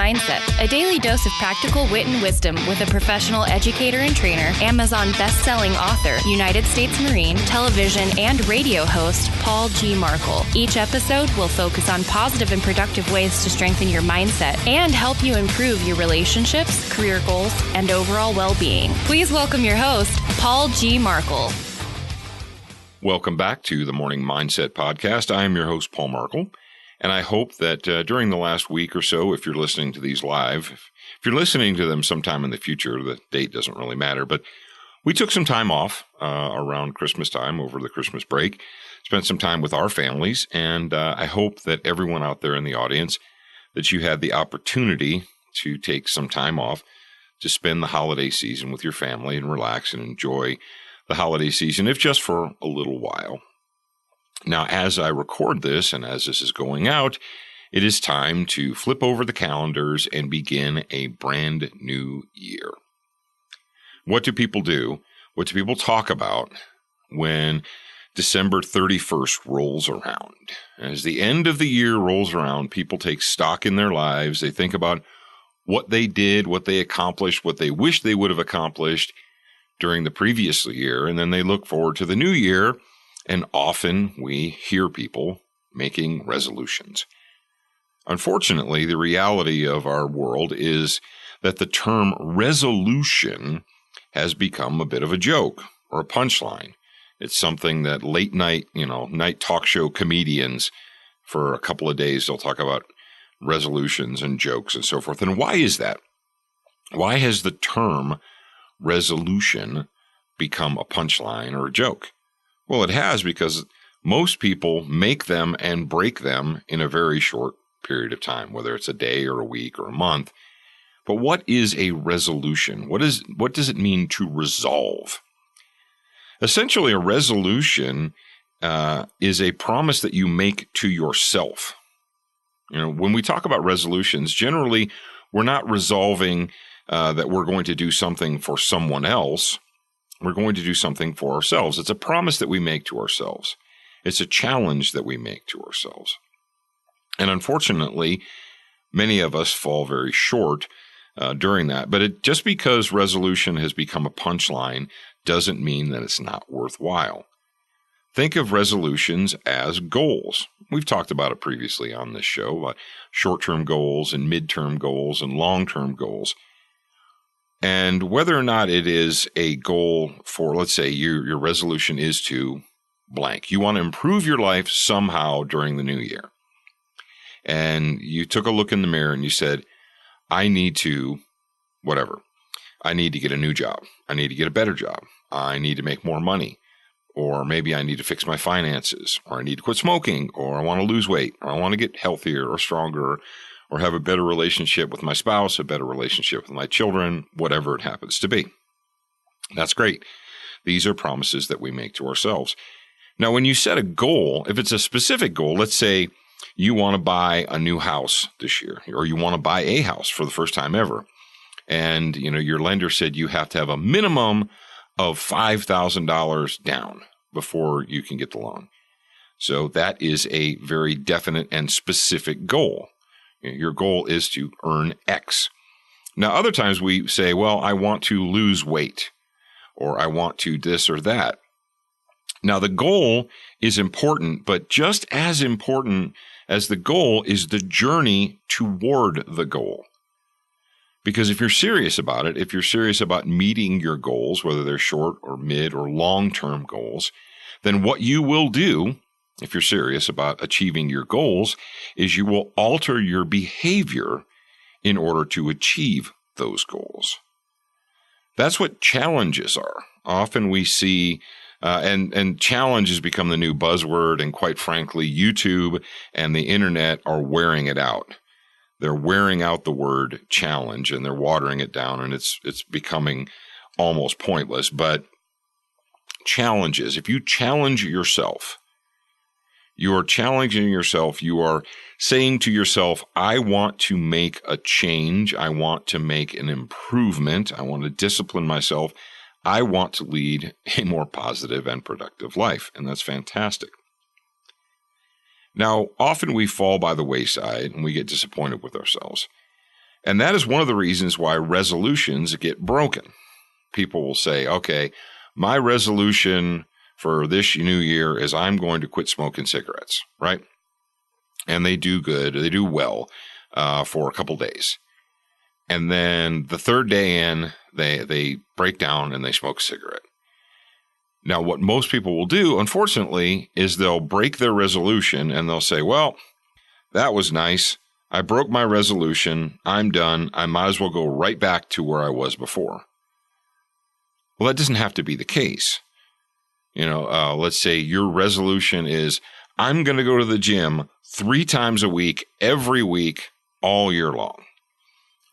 Mindset, a daily dose of practical wit and wisdom with a professional educator and trainer, Amazon best-selling author, United States Marine, television and radio host, Paul G. Markel. Each episode will focus on positive and productive ways to strengthen your mindset and help you improve your relationships, career goals, and overall well-being. Please welcome your host, Paul G. Markel. Welcome back to the Morning Mindset Podcast. I am your host, Paul Markel, and I hope that during the last week or so, if you're listening to these live, if you're listening to them sometime in the future, the date doesn't really matter, but we took some time off around Christmas time over the Christmas break, spent some time with our families, and I hope that everyone out there in the audience, that you had the opportunity to take some time off to spend the holiday season with your family and relax and enjoy the holiday season, if just for a little while. Now, as I record this and as this is going out, it is time to flip over the calendars and begin a brand new year. What do people do? What do people talk about when December 31st rolls around? As the end of the year rolls around, people take stock in their lives. They think about what they did, what they accomplished, what they wish they would have accomplished during the previous year, and then they look forward to the new year, and often we hear people making resolutions. Unfortunately, the reality of our world is that the term resolution has become a bit of a joke or a punchline. It's something that late night, night talk show comedians, for a couple of days, they'll talk about resolutions and jokes and so forth. And why is that? Why has the term resolution become a punchline or a joke? Well, it has, because most people make them and break them in a very short period of time, whether it's a day or a week or a month. But what is a resolution? What does it mean to resolve? Essentially, a resolution is a promise that you make to yourself. When we talk about resolutions, generally, we're not resolving that we're going to do something for someone else. We're going to do something for ourselves. It's a promise that we make to ourselves. It's a challenge that we make to ourselves. And unfortunately, many of us fall very short during that. But just because resolution has become a punchline doesn't mean that it's not worthwhile. Think of resolutions as goals. We've talked about it previously on this show, about short-term goals and midterm goals and long-term goals. And whether or not it is a goal for, let's say, your resolution is to blank. You want to improve your life somehow during the new year. And you took a look in the mirror and you said, I need to, whatever. I need to get a new job. I need to get a better job. I need to make more money. Or maybe I need to fix my finances. Or I need to quit smoking. Or I want to lose weight. Or I want to get healthier or stronger, or have a better relationship with my spouse, a better relationship with my children, whatever it happens to be. That's great. These are promises that we make to ourselves. Now, when you set a goal, if it's a specific goal, let's say you want to buy a new house this year, or you want to buy a house for the first time ever, and your lender said you have to have a minimum of $5,000 down before you can get the loan. So that is a very definite and specific goal. Your goal is to earn X. Now, other times we say, well, I want to lose weight, or I want to this or that. Now, the goal is important, but just as important as the goal is the journey toward the goal. Because if you're serious about it, if you're serious about meeting your goals, whether they're short or mid or long-term goals, then what you will do, if you're serious about achieving your goals, is you will alter your behavior in order to achieve those goals. That's what challenges are. Often we see, and challenge has become the new buzzword, and quite frankly, YouTube and the internet are wearing it out. They're wearing out the word challenge, and they're watering it down, and it's becoming almost pointless. But challenges, if you challenge yourself, you are challenging yourself. You are saying to yourself, I want to make a change. I want to make an improvement. I want to discipline myself. I want to lead a more positive and productive life. And that's fantastic. Now, often we fall by the wayside and we get disappointed with ourselves. And that is one of the reasons why resolutions get broken. People will say, okay, my resolution for this new year is I'm going to quit smoking cigarettes, right? And they do good, they do well for a couple days. And then the third day in, they break down and they smoke a cigarette. Now, what most people will do, unfortunately, is they'll break their resolution and they'll say, well, that was nice. I broke my resolution. I'm done. I might as well go right back to where I was before. Well, that doesn't have to be the case. Let's say your resolution is, I'm going to go to the gym 3 times a week, every week, all year long.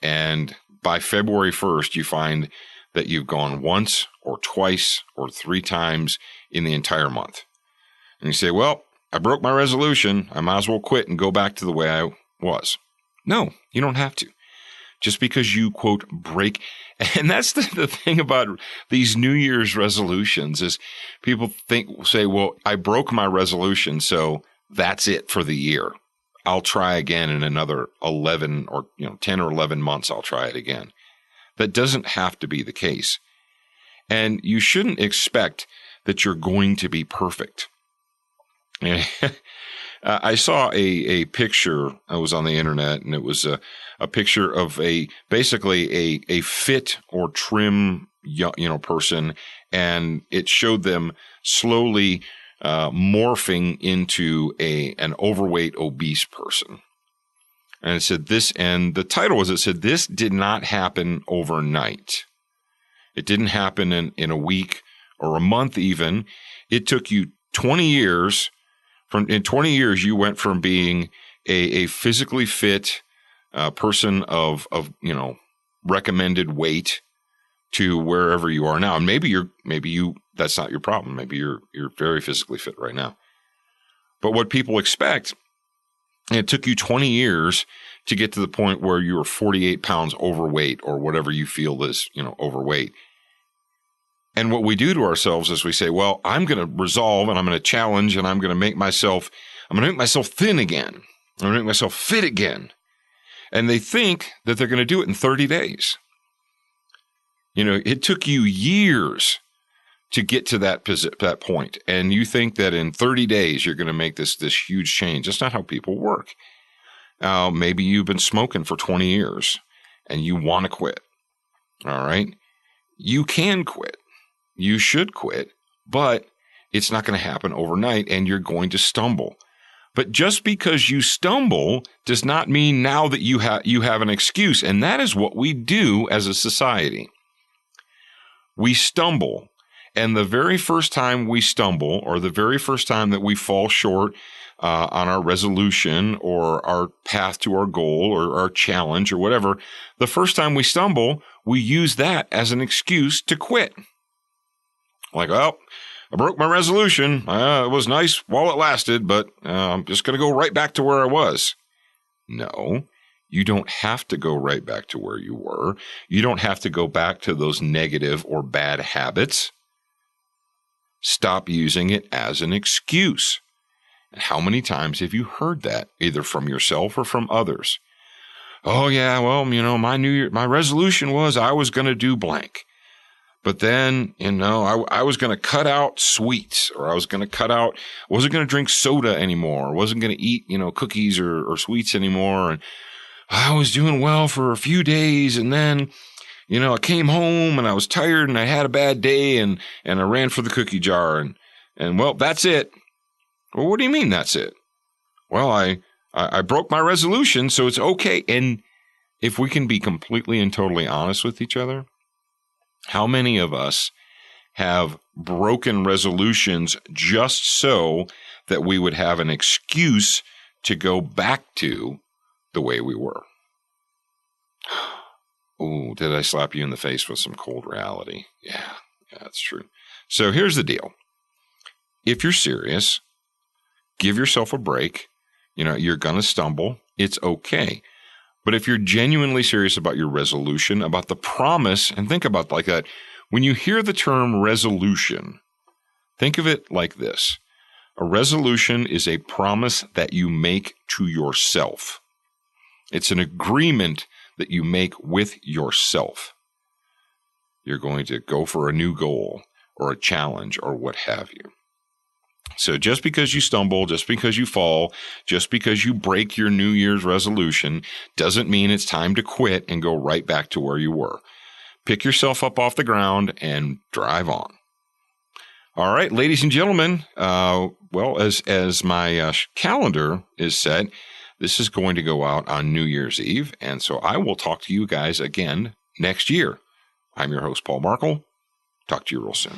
And by February 1st, you find that you've gone once or twice or 3 times in the entire month. And you say, well, I broke my resolution. I might as well quit and go back to the way I was. No, you don't have to. Just because you, quote, break. And that's the thing about these New Year's resolutions is people say, well, I broke my resolution, so that's it for the year. I'll try again in another 11 or 10 or 11 months. I'll try it again. That doesn't have to be the case. And you shouldn't expect that you're going to be perfect. I saw a picture. I was on the internet, and it was a picture of basically a fit or trim person, and it showed them slowly morphing into an overweight, obese person. And it said this, and the title was, it said, this did not happen overnight. It didn't happen in a week or a month even. It took you 20 years. In 20 years, you went from being a physically fit person of recommended weight to wherever you are now. And maybe that's not your problem. Maybe you're very physically fit right now. But what people expect, it took you 20 years to get to the point where you were 48 pounds overweight or whatever you feel is, overweight. And what we do to ourselves is we say, well, I'm going to resolve and I'm going to challenge and I'm going to make myself thin again. I'm going to make myself fit again. And they think that they're going to do it in 30 days. It took you years to get to that point. And you think that in 30 days, you're going to make this huge change. That's not how people work. Maybe you've been smoking for 20 years and you want to quit. All right. You can quit. You should quit, but it's not going to happen overnight and you're going to stumble. But just because you stumble does not mean now that you have an excuse. And that is what we do as a society. We stumble. And the very first time we stumble, or the very first time that we fall short on our resolution or our path to our goal or our challenge or whatever, the first time we stumble, we use that as an excuse to quit. Like, well, I broke my resolution. It was nice while it lasted, but I'm just going to go right back to where I was. No, you don't have to go right back to where you were. You don't have to go back to those negative or bad habits. Stop using it as an excuse. And how many times have you heard that, either from yourself or from others? Oh, yeah, well, my resolution was I was going to do blank. But then, I was going to cut out sweets, or I wasn't going to drink soda anymore, wasn't going to eat, cookies or sweets anymore. And I was doing well for a few days. And then, I came home and I was tired and I had a bad day and I ran for the cookie jar and well, that's it. Well, what do you mean that's it? Well, I broke my resolution, so it's okay. And if we can be completely and totally honest with each other, how many of us have broken resolutions just so that we would have an excuse to go back to the way we were? Oh, did I slap you in the face with some cold reality? Yeah, that's true. So here's the deal. If you're serious, give yourself a break. You're going to stumble. It's okay. But if you're genuinely serious about your resolution, about the promise, and think about like that, when you hear the term resolution, think of it like this. A resolution is a promise that you make to yourself. It's an agreement that you make with yourself. You're going to go for a new goal or a challenge or what have you. So just because you stumble, just because you fall, just because you break your New Year's resolution doesn't mean it's time to quit and go right back to where you were. Pick yourself up off the ground and drive on. All right, ladies and gentlemen, as my calendar is set, this is going to go out on New Year's Eve, and so I will talk to you guys again next year. I'm your host, Paul Markel. Talk to you real soon.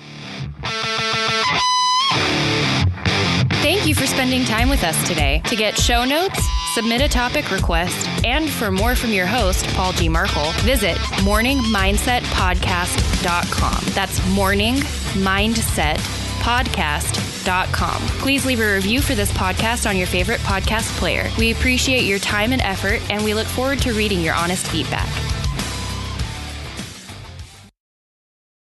Thank you for spending time with us today. To get show notes, submit a topic request, and for more from your host, Paul G. Markel, visit morningmindsetpodcast.com. That's morningmindsetpodcast.com. Please leave a review for this podcast on your favorite podcast player. We appreciate your time and effort, and we look forward to reading your honest feedback.